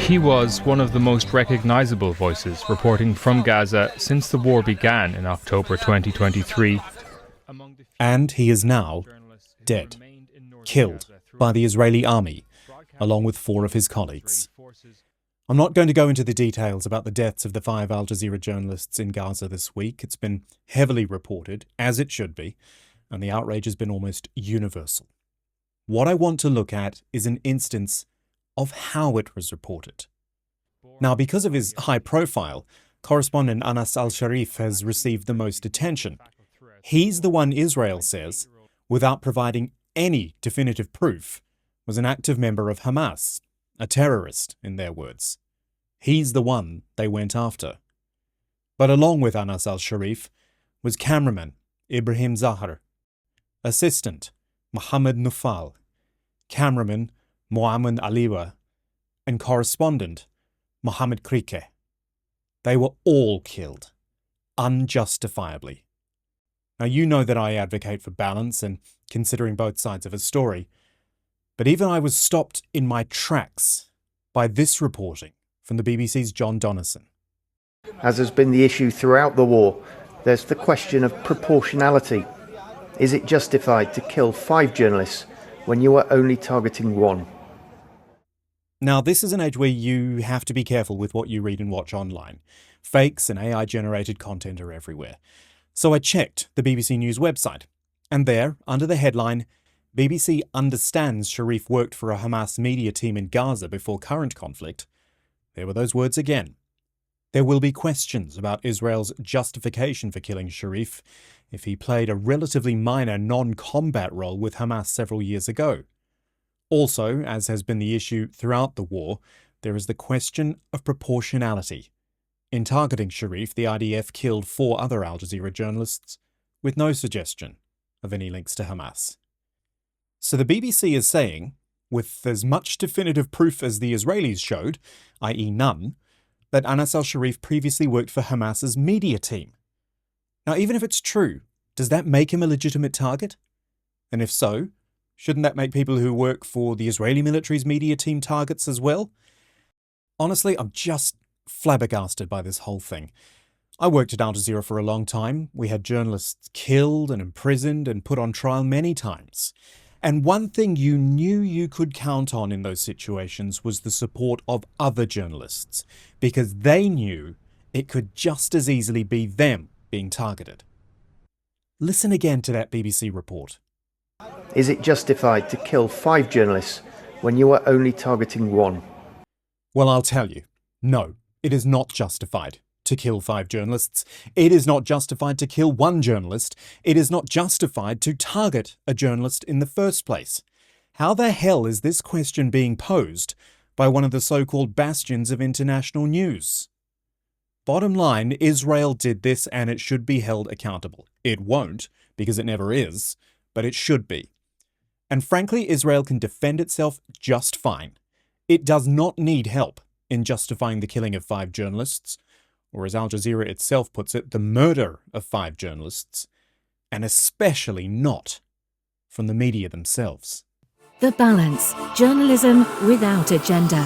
He was one of the most recognizable voices reporting from Gaza since the war began in October 2023. And he is now dead, killed by the Israeli army, along with 4 of his colleagues. I'm not going to go into the details about the deaths of the 5 Al Jazeera journalists in Gaza this week. It's been heavily reported, as it should be, and the outrage has been almost universal. What I want to look at is an instance of how it was reported. Now, because of his high profile, correspondent Anas Al-Sharif has received the most attention. He's the one Israel says, without providing any definitive proof, was an active member of Hamas, a terrorist, in their words. He's the one they went after. But along with Anas Al-Sharif was cameraman Ibrahim Zahar, assistant Mohammed Nufal, cameraman Muammar Aliwa, and correspondent Mohammed Krike. They were all killed, unjustifiably. Now, you know that I advocate for balance and considering both sides of a story, but even I was stopped in my tracks by this reporting from the BBC's John Donnison. As has been the issue throughout the war, there's the question of proportionality. Is it justified to kill 5 journalists when you are only targeting 1? Now, this is an age where you have to be careful with what you read and watch online. Fakes and AI-generated content are everywhere. So I checked the BBC News website, and there, under the headline, BBC understands Sharif worked for a Hamas media team in Gaza before current conflict, there were those words again. There will be questions about Israel's justification for killing Sharif if he played a relatively minor non-combat role with Hamas several years ago. Also, as has been the issue throughout the war, there is the question of proportionality. In targeting Sharif, the IDF killed 4 other Al Jazeera journalists, with no suggestion of any links to Hamas. So the BBC is saying, with as much definitive proof as the Israelis showed, i.e. none, that Anas Al-Sharif previously worked for Hamas's media team. Now, even if it's true, does that make him a legitimate target? And if so, shouldn't that make people who work for the Israeli military's media team targets as well? Honestly, I'm just flabbergasted by this whole thing. I worked at Al Jazeera for a long time. We had journalists killed and imprisoned and put on trial many times. And one thing you knew you could count on in those situations was the support of other journalists, because they knew it could just as easily be them being targeted. Listen again to that BBC report. Is it justified to kill 5 journalists when you are only targeting 1? Well, I'll tell you, no, it is not justified to kill 5 journalists. It is not justified to kill 1 journalist. It is not justified to target a journalist in the first place. How the hell is this question being posed by one of the so-called bastions of international news? Bottom line, Israel did this and it should be held accountable. It won't, because it never is, but it should be. And frankly, Israel can defend itself just fine. It does not need help in justifying the killing of 5 journalists, or as Al Jazeera itself puts it, the murder of 5 journalists, and especially not from the media themselves. The Balance, journalism without agenda.